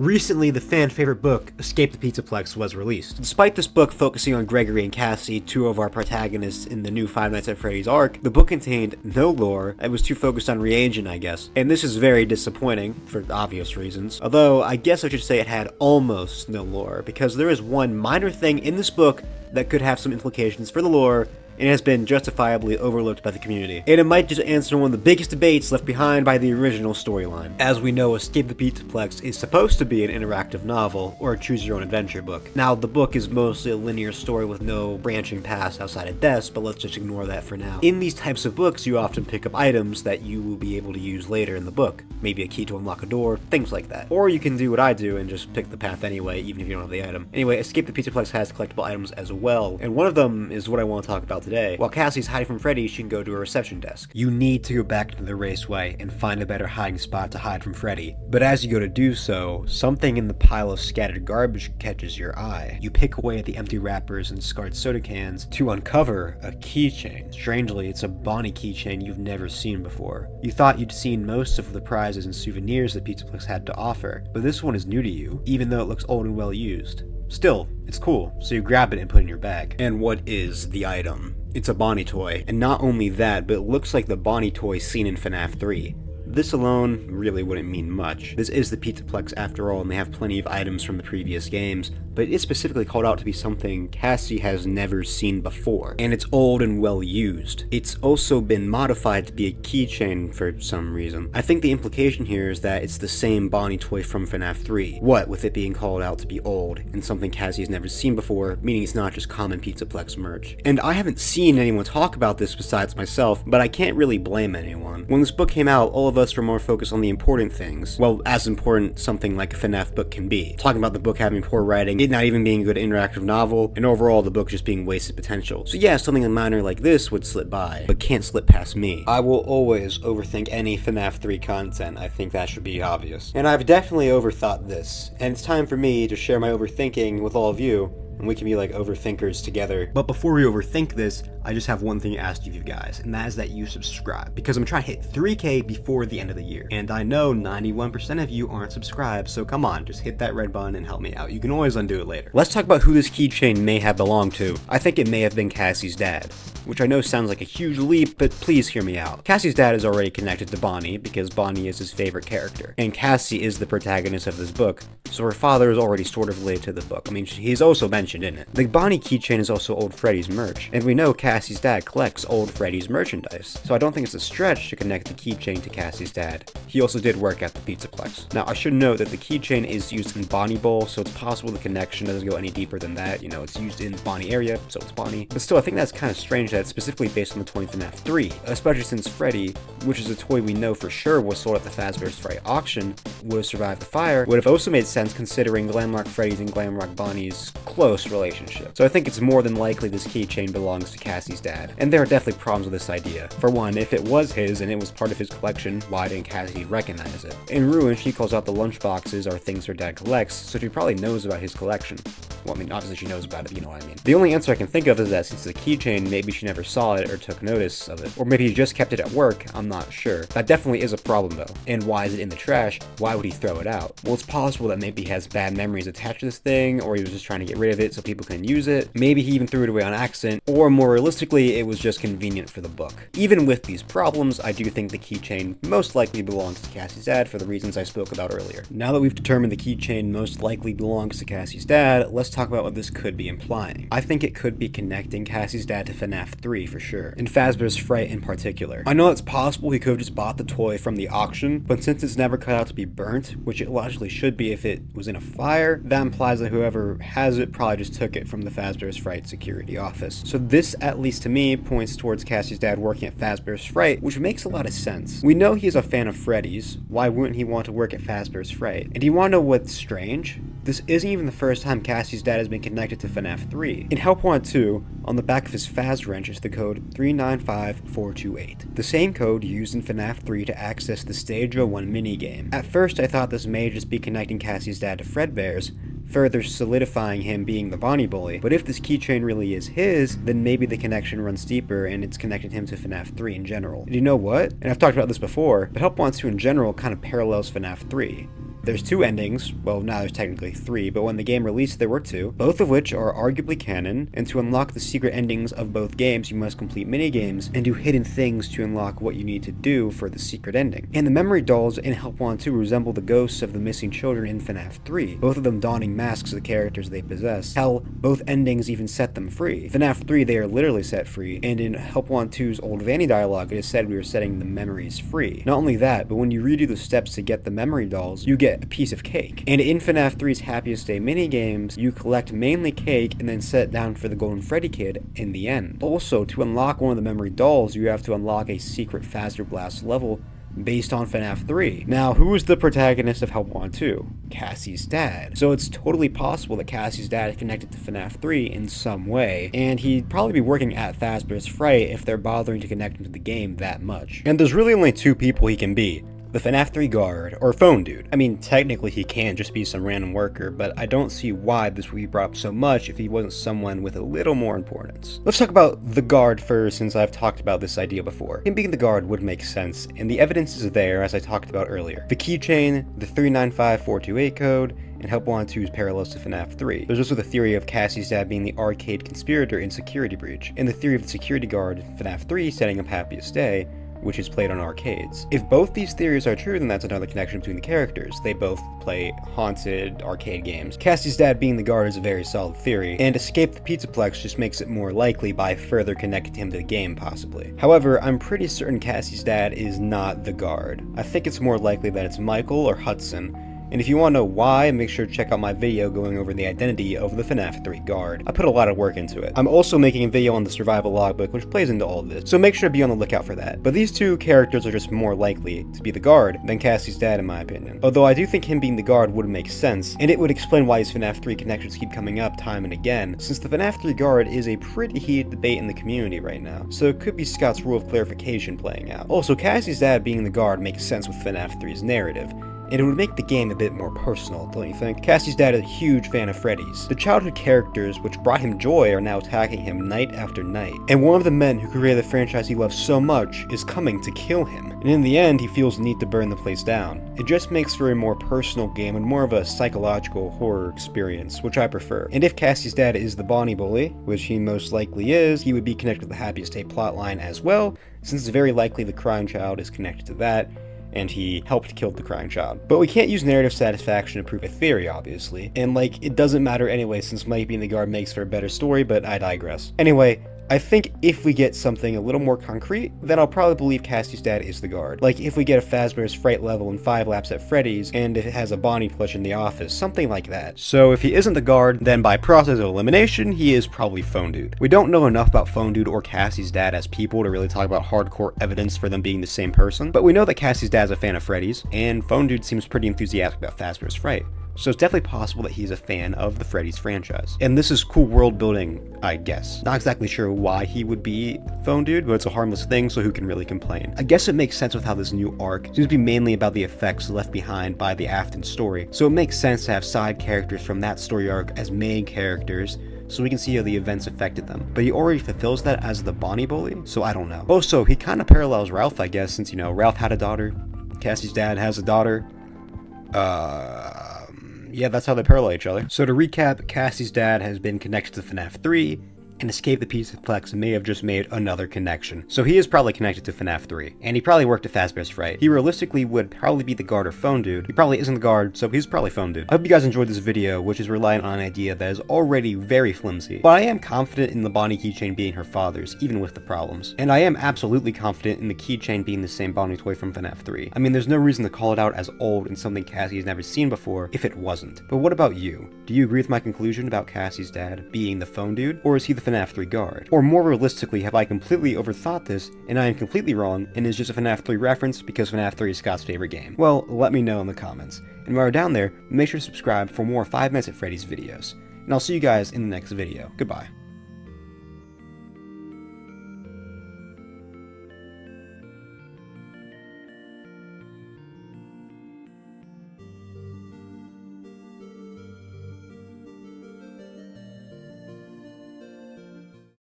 Recently, the fan-favorite book, Escape the Pizzaplex, was released. Despite this book focusing on Gregory and Cassie, two of our protagonists in the new Five Nights at Freddy's arc, the book contained no lore. It was too focused on reagent, I guess. And this is very disappointing, for obvious reasons. Although, I guess I should say it had almost no lore, because there is one minor thing in this book that could have some implications for the lore, and has been justifiably overlooked by the community. And it might just answer one of the biggest debates left behind by the original storyline. As we know, Escape the Pizzaplex is supposed to be an interactive novel, or a choose-your-own-adventure book. Now, the book is mostly a linear story with no branching paths outside of deaths, but let's just ignore that for now. In these types of books, you often pick up items that you will be able to use later in the book. Maybe a key to unlock a door, things like that. Or you can do what I do and just pick the path anyway, even if you don't have the item. Anyway, Escape the Pizzaplex has collectible items as well, and one of them is what I want to talk about today. While Cassie's hiding from Freddy, she can go to a reception desk. You need to go back to the raceway and find a better hiding spot to hide from Freddy. But as you go to do so, something in the pile of scattered garbage catches your eye. You pick away at the empty wrappers and discarded soda cans to uncover a keychain. Strangely, it's a Bonnie keychain you've never seen before. You thought you'd seen most of the prizes and souvenirs that Pizzaplex had to offer, but this one is new to you, even though it looks old and well used. Still, it's cool, so you grab it and put it in your bag. And what is the item? It's a Bonnie toy, and not only that, but it looks like the Bonnie toy seen in FNaF 3. This alone really wouldn't mean much. This is the Pizzaplex after all, and they have plenty of items from the previous games, but it is specifically called out to be something Cassie has never seen before, and it's old and well used. It's also been modified to be a keychain for some reason. I think the implication here is that it's the same Bonnie toy from FNaF 3. What with it being called out to be old, and something Cassie has never seen before, meaning it's not just common Pizzaplex merch. And I haven't seen anyone talk about this besides myself, but I can't really blame anyone. When this book came out, all of us were more focused on the important things. Well, as important something like a FNaF book can be. Talking about the book having poor writing, it not even being a good interactive novel, and overall the book just being wasted potential. So yeah, something minor like this would slip by, but can't slip past me. I will always overthink any FNaF 3 content. I think that should be obvious. And I've definitely overthought this, and it's time for me to share my overthinking with all of you, and we can be like overthinkers together. But before we overthink this, I just have one thing to ask you guys, and that is that you subscribe, because I'm trying to hit 3K before the end of the year. And I know 91% of you aren't subscribed, so come on, just hit that red button and help me out. You can always undo it later. Let's talk about who this keychain may have belonged to. I think it may have been Cassie's dad, which I know sounds like a huge leap, but please hear me out. Cassie's dad is already connected to Bonnie, because Bonnie is his favorite character, and Cassie is the protagonist of this book, so her father is already sort of related to the book. I mean, he's also mentioned in it. The Bonnie keychain is also old Freddy's merch, and we know Cassie's dad collects old Freddy's merchandise, so I don't think it's a stretch to connect the keychain to Cassie's dad. He also did work at the Pizzaplex. Now, I should note that the keychain is used in Bonnie Bowl, so it's possible the connection doesn't go any deeper than that. You know, it's used in Bonnie area, so it's Bonnie. But still, I think that's kind of strange that it's specifically based on the toy FNaF 3, especially since Freddy, which is a toy we know for sure was sold at the Fazbear's Fright auction, would have survived the fire, would have also made sense considering Glamrock Freddy's and Glamrock Bonnie's close relationship. So I think it's more than likely this keychain belongs to Cassie's dad. And there are definitely problems with this idea. For one, if it was his and it was part of his collection, why didn't Cassie recognize it? In Ruin, she calls out the lunchboxes are things her dad collects, so she probably knows about his collection. Well, I mean, obviously she knows about it, but you know what I mean. The only answer I can think of is that since the keychain, maybe she never saw it or took notice of it. Or maybe he just kept it at work, I'm not sure. That definitely is a problem though. And why is it in the trash? Why would he throw it out? Well, it's possible that maybe he has bad memories attached to this thing, or he was just trying to get rid of it so people can use it. Maybe he even threw it away on accident, or more realistically, it was just convenient for the book. Even with these problems, I do think the keychain most likely belongs to Cassie's dad for the reasons I spoke about earlier. Now that we've determined the keychain most likely belongs to Cassie's dad, let's talk about what this could be implying. I think it could be connecting Cassie's dad to FNaF 3 for sure, and Fazbear's Fright in particular. I know it's possible he could have just bought the toy from the auction, but since it's never cut out to be burnt, which it logically should be if it was in a fire, that implies that whoever has it probably just took it from the Fazbear's Fright security office. So this, at least to me, points towards Cassie's dad working at Fazbear's Fright, which makes a lot of sense. We know he's a fan of Freddy's. Why wouldn't he want to work at Fazbear's Fright? And do you want to know what's strange? This isn't even the first time Cassie's dad has been connected to FNaF 3. In Help Wanted 2, on the back of his Faz wrench is the code 395428, the same code used in FNaF 3 to access the Stage 01 minigame. At first I thought this may just be connecting Cassie's dad to Fredbear's, further solidifying him being the Bonnie bully, but if this keychain really is his, then maybe the connection runs deeper and it's connected him to FNaF 3 in general. And you know what? And I've talked about this before, but Help Wanted 2 in general kind of parallels FNaF 3. There's 2 endings, well now there's technically 3, but when the game released there were 2, both of which are arguably canon, and to unlock the secret endings of both games you must complete minigames and do hidden things to unlock what you need to do for the secret ending. And the memory dolls in Help Wanted 2 resemble the ghosts of the missing children in FNaF 3, both of them donning masks of the characters they possess. Hell, both endings even set them free. FNaF 3 they are literally set free, and in Help Wanted 2's Old Vanny dialogue it is said we are setting the memories free. Not only that, but when you redo the steps to get the memory dolls, you get a piece of cake. And in FNaF 3's Happiest Day minigames, you collect mainly cake and then set it down for the Golden Freddy Kid in the end. Also, to unlock one of the memory dolls, you have to unlock a secret Faster Blast level based on FNaF 3. Now, who is the protagonist of Help Wanted 2? Cassie's dad. So it's totally possible that Cassie's dad is connected to FNaF 3 in some way, and he'd probably be working at Fazbear's Fright if they're bothering to connect him to the game that much. And there's really only 2 people he can be. The FNaF 3 guard, or phone dude. I mean, technically he can just be some random worker, but I don't see why this would be brought up so much if he wasn't someone with a little more importance. Let's talk about the guard first, since I've talked about this idea before. Him being the guard would make sense, and the evidence is there, as I talked about earlier. The keychain, the 395428 code, and Help Wanted 2's parallels to FNaF 3. There's also the theory of Cassie's dad being the arcade conspirator in Security Breach, and the theory of the security guard in FNaF 3 setting up Happiest Day, which is played on arcades. If both these theories are true, then that's another connection between the characters. They both play haunted arcade games. Cassie's dad being the guard is a very solid theory, and Escape the Pizzaplex just makes it more likely by further connecting him to the game, possibly. However, I'm pretty certain Cassie's dad is not the guard. I think it's more likely that it's Michael or Hudson, and if you want to know why, make sure to check out my video going over the identity of the FNaF 3 guard. I put a lot of work into it. I'm also making a video on the survival logbook, which plays into all of this, so make sure to be on the lookout for that. But these 2 characters are just more likely to be the guard than Cassie's dad in my opinion. Although I do think him being the guard would make sense, and it would explain why his FNaF 3 connections keep coming up time and again, since the FNaF 3 guard is a pretty heated debate in the community right now, so it could be Scott's rule of clarification playing out. Also, Cassie's dad being the guard makes sense with FNaF 3's narrative, and it would make the game a bit more personal, don't you think? Cassie's dad is a huge fan of Freddy's. The childhood characters which brought him joy are now attacking him night after night, and one of the men who created the franchise he loves so much is coming to kill him. And in the end, he feels the need to burn the place down. It just makes for a more personal game and more of a psychological horror experience, which I prefer. And if Cassie's dad is the Bonnie Bully, which he most likely is, he would be connected with the Happiest Day plotline as well, since it's very likely the crying child is connected to that, and he helped kill the crying child. But we can't use narrative satisfaction to prove a theory, obviously. And it doesn't matter anyway, since Mike being the guard makes for a better story, but I digress. Anyway, I think if we get something a little more concrete, then I'll probably believe Cassie's dad is the guard. Like if we get a Fazbear's Fright level and 5 laps at Freddy's, and if it has a Bonnie plush in the office, something like that. So if he isn't the guard, then by process of elimination, he is probably Phone Dude. We don't know enough about Phone Dude or Cassie's dad as people to really talk about hardcore evidence for them being the same person, but we know that Cassie's dad's a fan of Freddy's, and Phone Dude seems pretty enthusiastic about Fazbear's Fright. So it's definitely possible that he's a fan of the Freddy's franchise. And this is cool world building, I guess. Not exactly sure why he would be Phone Dude, but it's a harmless thing, so who can really complain? I guess it makes sense with how this new arc seems to be mainly about the effects left behind by the Afton story. So it makes sense to have side characters from that story arc as main characters, so we can see how the events affected them. But he already fulfills that as the Bonnie Bully, so I don't know. Also, he kind of parallels Ralph, I guess, since, Ralph had a daughter, Cassie's dad has a daughter. Yeah, that's how they parallel each other. So to recap, Cassie's dad has been connected to FNaF 3, and Escape the Pizzaplex may have just made another connection. So he is probably connected to FNaF 3, and he probably worked at Fazbear's Fright. He realistically would probably be the guard or Phone Dude. He probably isn't the guard, so he's probably Phone Dude. I hope you guys enjoyed this video, which is relying on an idea that is already very flimsy, but I am confident in the Bonnie keychain being her father's, even with the problems. And I am absolutely confident in the keychain being the same Bonnie toy from FNaF 3. I mean, there's no reason to call it out as old and something Cassie has never seen before if it wasn't. But what about you? Do you agree with my conclusion about Cassie's dad being the Phone Dude, or is he the FNaF 3 guard? Or more realistically, have I completely overthought this, and I am completely wrong, and is just a FNaF 3 reference because FNaF 3 is Scott's favorite game? Well, let me know in the comments. And while you're down there, make sure to subscribe for more 5 Minutes at Freddy's videos. And I'll see you guys in the next video. Goodbye.